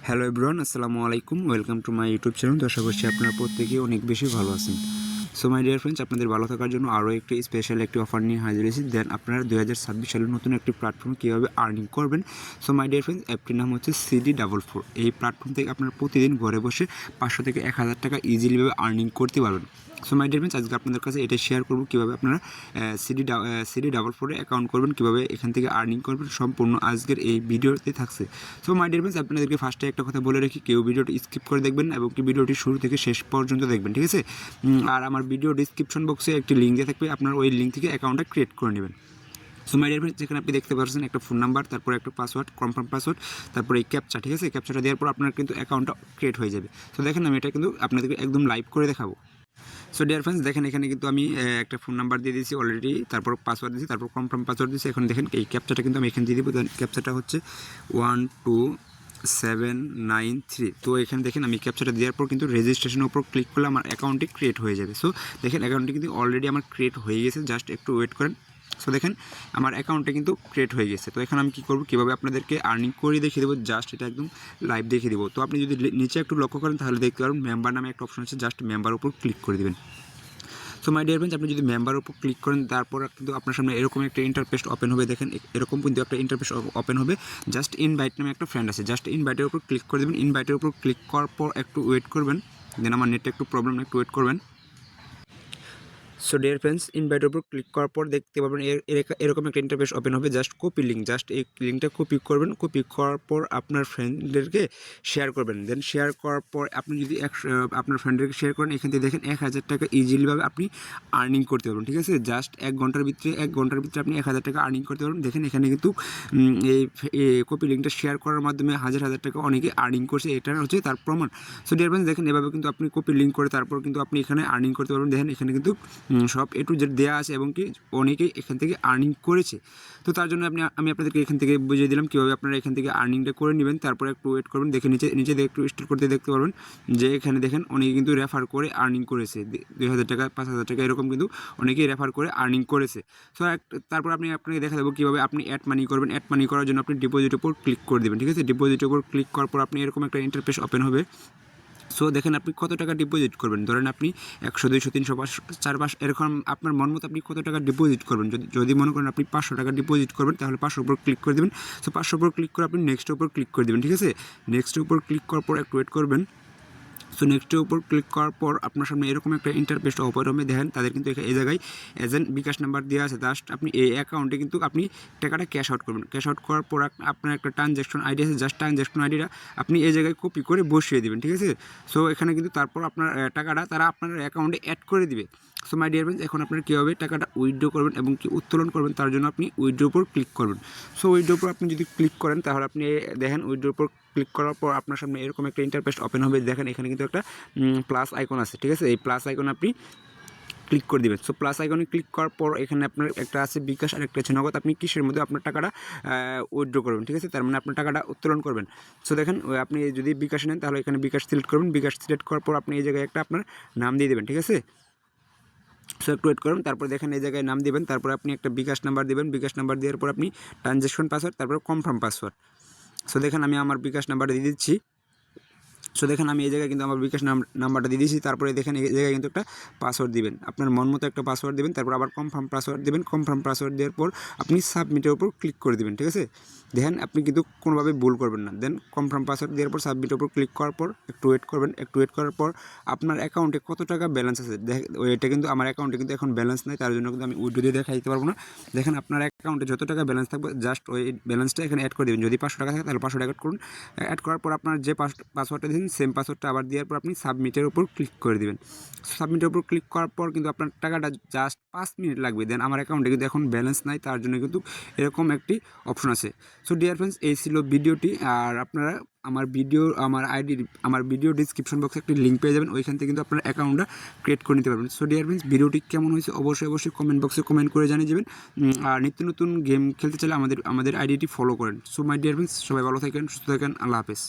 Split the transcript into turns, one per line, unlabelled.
Hello everyone, আসসালামু আলাইকুম। Welcome to my YouTube channel. তো আশা করছি আপনারা প্রত্যেকেই অনেক বেশি ভালো আছেন। সো মাই ডিয়ার ফ্রেন্ডস, আপনাদের ভালো থাকার জন্য আরও একটি স্পেশাল একটি অফার নিয়ে হাজির হয়েছি। দেন আপনারা 2026 সালের নতুন একটি প্ল্যাটফর্ম কীভাবে আর্নিং করবেন। সো মাই ডিয়ার ফ্রেন্ডস, অ্যাপটির নাম হচ্ছে CD44। এই প্ল্যাটফর্ম থেকে আপনারা প্রতিদিন ঘরে বসে 500 থেকে 1000 টাকা ইজিলিভাবে আর্নিং করতে পারবেন। সো মাই ডিয়ার ফ্রেন্ডস, আজকে আপনাদের কাছে এটা শেয়ার করবো কীভাবে আপনারা CD44 অ্যাকাউন্ট করবেন, কীভাবে এখান থেকে আর্নিং করবেন, সম্পূর্ণ আজকের এই ভিডিওতে থাকছে। সো মাই ডিয়ার ফ্রেন্ডস, আপনাদেরকে ফার্স্টে একটা কথা বলে রাখি, কেউ ভিডিওটি স্কিপ করে দেখবেন এবং কি ভিডিওটি শুরু থেকে শেষ পর্যন্ত দেখবেন, ঠিক আছে? আর আমার ভিডিও ডিসক্রিপশন বক্সে একটি লিঙ্ক দিয়ে থাকবে, আপনার ওই লিঙ্ক থেকে অ্যাকাউন্টটা ক্রিয়েট করে নেবেন। সো মাই ডিয়ার ফ্রেন্ডস, যেখানে আপনি দেখতে পাচ্ছেন একটা ফোন নাম্বার, তারপরে একটা পাসওয়ার্ড, কনফার্ম পাসওয়ার্ড, তারপরে এই ক্যাপচা, ঠিক আছে? ক্যাপচাটা দেওয়ার পর আপনার কিন্তু অ্যাকাউন্টটা ক্রিয়েট হয়ে যাবে। তো দেখেন, আমি এটা কিন্তু আপনাদেরকে একদম লাইভ করে দেখাবো। সো ডিয়ার ফ্রেন্ডস, দেখেন এখানে কিন্তু আমি একটা ফোন নাম্বার দিয়ে দিয়েছি অলরেডি, তারপর পাসওয়ার্ড দিয়েছি, তারপর কনফার্ম পাসওয়ার্ড দিয়েছি। এখন দেখেন এই ক্যাপচাটা কিন্তু আমি এখানে দিয়ে দেবো। ক্যাপচাটা হচ্ছে 12793। তো এখানে দেখেন আমি ক্যাপচাটা দেওয়ার পর কিন্তু রেজিস্ট্রেশনের উপর ক্লিক করলে আমার অ্যাকাউন্টটি ক্রিয়েট হয়ে যাবে। সো দেখেন অ্যাকাউন্টটি কিন্তু অলরেডি আমার ক্রিয়েট হয়ে গেছে, জাস্ট একটু ওয়েট করেন। সো দেখেন আমার অ্যাকাউন্টে কিন্তু ক্রিয়েট হয়ে গেছে। তো এখন আমি কী করবো, কীভাবে আপনাদেরকে আর্নিং করে দেখিয়ে দেবো, জাস্ট এটা একদম লাইভ দেখিয়ে দেবো। তো আপনি যদি নিচে একটু লক্ষ্য করেন তাহলে দেখতে পারবেন মেম্বার নামে একটা অপশন আছে, জাস্ট মেম্বার উপর ক্লিক করে দেবেন। সো মাই ডিয়ার ফ্রেন্ডস, আপনি যদি মেম্বার উপর ক্লিক করেন, তারপর কিন্তু আপনার সামনে এরকম একটা ইন্টারফেস ওপেন হবে। দেখেন এরকম কিন্তু একটা ইন্টারফেস ওপেন হবে, জাস্ট ইনভাইট নামে একটা ফ্রেন্ড আছে, জাস্ট ইনভাইটের উপর ক্লিক করে দেবেন। ইনভাইটের উপর ক্লিক করার পর একটু ওয়েট করবেন। দেন আমার নেটে একটু প্রবলেম, একটু ওয়েট করবেন। সো ডিয়ার ফ্রেন্ডস, ইনভাইটের উপর ক্লিক করার পর দেখতে পাবেন এরকম একটা ইন্টারফেস ওপেন হবে, জাস্ট কপি লিঙ্ক, জাস্ট এই লিঙ্কটা কপি করবেন। কপি করার পর আপনার ফ্রেন্ডদেরকে শেয়ার করবেন। দেন শেয়ার করার পর আপনি যদি আপনার ফ্রেন্ডদেরকে শেয়ার করেন, এখান থেকে দেখেন 1000 টাকা ইজিলিভাবে আপনি আর্নিং করতে পারবেন, ঠিক আছে? জাস্ট 1 ঘন্টার ভিতরে আপনি 1000 টাকা আর্নিং করতে পারবেন। দেখেন এখানে কিন্তু এই কপি লিঙ্কটা শেয়ার করার মাধ্যমে হাজার টাকা অনেকে আর্নিং করছে, এটা হচ্ছে তার প্রমাণ। সো ডিয়ার ফ্রেন্ডস, দেখেন এভাবে কিন্তু আপনি কপি লিঙ্ক করে তারপর কিন্তু আপনি এখানে আর্নিং করতে পারবেন। দেখেন এখানে কিন্তু সব A to Z দেওয়া আছে এবং কি অনেকেই এখান থেকে আর্নিং করেছে। তো তার জন্য আমি আপনাদেরকে এখান থেকে বুঝিয়ে দিলাম কীভাবে আপনারা এখান থেকে আর্নিংটা করে নেবেন। তারপরে একটু ওয়েট করবেন। দেখে নিচে একটু স্টার করতে দেখতে পারবেন যে এখানে দেখেন অনেকে কিন্তু রেফার করে আর্নিং করেছে, 2000 টাকা 5000 টাকা এরকম কিন্তু অনেকেই রেফার করে আর্নিং করেছে। সো তারপর আপনাকে দেখা দেবো কীভাবে আপনি অ্যাড মানি করবেন। অ্যাড মানি করার জন্য আপনি ডিপোজিটের উপর ক্লিক করে দেবেন, ঠিক আছে? ডিপোজিটের উপর ক্লিক করার পর আপনি এরকম একটা ইন্টারফেস ওপেন হবে। সো দেখেন আপনি কত টাকা ডিপোজিট করবেন। ধরেন আপনি 100, 200, 300, 500, 400 এরকম আপনার মন মতো আপনি কত টাকা ডিপোজিট করবেন। যদি মনে করেন আপনি 500 টাকা ডিপোজিট করবেন, তাহলে 500 উপর ক্লিক করে দেবেন। সো 500 উপর ক্লিক করে আপনি নেক্সটের উপর ক্লিক করে দেবেন, ঠিক আছে? নেক্সটের উপর ক্লিক করার পর একটু ওয়েট করবেন। সো নেক্সটের উপর ক্লিক করার পর আপনার সামনে এরকম একটা ইন্টারফেস ওপেন হবে। দেখেন তাদের কিন্তু এই জায়গায় এজেন্ট বিকাশ নাম্বার দেওয়া আছে, জাস্ট আপনি এই অ্যাকাউন্টে কিন্তু আপনি টাকাটা ক্যাশ আউট করবেন। ক্যাশ আউট করার পর আপনার একটা ট্রানজ্যাকশন আইডি আছে, জাস্ট ট্রানজ্যাকশন আইডিটা আপনি এই জায়গায় কপি করে বসিয়ে দেবেন, ঠিক আছে? সো এখানে কিন্তু তারপর আপনার টাকাটা তারা আপনার অ্যাকাউন্টে অ্যাড করে দিবে। সো মাই ডিয়ার ফ্রেন্ডস, এখন আপনার কীভাবে টাকাটা উইথড্র করবেন এবং কি উত্তোলন করবেন, তার জন্য আপনি উইথড্র উপর ক্লিক করবেন। সো উইথড্র উপর আপনি যদি ক্লিক করেন, তাহলে আপনি দেখেন উইথড্র উপর ক্লিক করার পর আপনার সামনে এরকম একটা ইন্টারফেস ওপেন হবে। দেখেন এখানে কিন্তু একটা প্লাস আইকন আছে, ঠিক আছে? এই প্লাস আইকন আপনি ক্লিক করে দেবেন। সো প্লাস আইকনে ক্লিক করার পর এখানে আপনার একটা আছে বিকাশ আর একটা আছে নগদ। আপনি কিসের মধ্যে আপনার টাকাটা উইথড্র করবেন, ঠিক আছে? তার মানে আপনার টাকাটা উত্তোলন করবেন। সো দেখেন আপনি যদি বিকাশ নেন, তাহলে এখানে বিকাশ সিলেক্ট করবেন। বিকাশ সিলেক্ট করার পর আপনি এই জায়গায় একটা আপনার নাম দিয়ে দেবেন, ঠিক আছে? সো একটু ওয়েট করুন। তারপর দেখেন এই জায়গায় নাম দেবেন, তারপর আপনি একটা বিকাশ নাম্বার দেবেন। বিকাশ নাম্বার দেওয়ার পর আপনি ট্রানজ্যাকশন পাসওয়ার্ড, তারপর কনফার্ম পাসওয়ার্ড। সো দেখেন আমি আমার বিকাশ নাম্বারটা দিয়ে দিচ্ছি। সো দেখেন আমি এই জায়গায় কিন্তু আমার বিকাশ নাম্বারটা দিয়ে দিয়েছি। তারপরে দেখেন এই জায়গায় কিন্তু একটা পাসওয়ার্ড দিবেন, আপনার মন মতো একটা পাসওয়ার্ড দেবেন। তারপর আবার কনফার্ম পাসওয়ার্ড দেবেন। কনফার্ম পাসওয়ার্ড দেওয়ার পর আপনি সাবমিটের উপর ক্লিক করে দেবেন, ঠিক আছে? দেখেন আপনি কিন্তু কোনোভাবে ভুল করবেন না। দেন কনফার্ম পাসওয়ার্ড দেওয়ার পর সাবমিটের উপর ক্লিক করার পর একটু ওয়েট করবেন। একটু ওয়েট করার পর আপনার অ্যাকাউন্টে কত টাকা ব্যালেন্স আছে এটা কিন্তু আমার অ্যাকাউন্টে কিন্তু এখন ব্যালেন্স নেই, তার জন্য কিন্তু আমি উইথড্র দিয়ে দেখাইতে পারবো না। দেখেন আপনার অ্যাকাউন্টে যত টাকা ব্যালেন্স থাকবে, জাস্ট ওই ব্যালেন্সটা এখানে অ্যাড করে দেবেন। যদি 500 টাকা থাকে তাহলে 500 টাকা অ্যাড করুন। অ্যাড করার পর আপনার যে পাসওয়ার্ডটা দিন, সেম পাসওয়ার্ডটা আবার দেওয়ার পর আপনি সাবমিটের উপর ক্লিক করে দেবেন। সাবমিটের উপর ক্লিক করার পর কিন্তু আপনার টাকাটা জাস্ট 5 মিনিট লাগবে। দেন আমার অ্যাকাউন্টে কিন্তু এখন ব্যালেন্স নাই, তার জন্য কিন্তু এরকম একটি অপশন আছে। সো ডিয়ার ফ্রেন্ডস, এই ছিল ভিডিওটি। আর আপনারা আমার ভিডিও ডিসক্রিপশন বক্সে একটি লিঙ্ক পেয়ে যাবেন, ওইখান থেকে কিন্তু আপনার অ্যাকাউন্টটা ক্রিয়েট করে নিতে পারবেন। সো ডিয়ার ফ্রেন্ডস, ভিডিওটি কেমন হয়েছে অবশ্যই কমেন্ট বক্সে কমেন্ট করে জানিয়ে যাবেন। আর নিত্য নতুন গেম খেলতে চাইলে আমাদের আইডিটি ফলো করেন। সো মাই ডিয়ার ফ্রেন্ডস, সবাই ভালো থাকেন, সুস্থ থাকেন। আল্লাহ হাফেজ।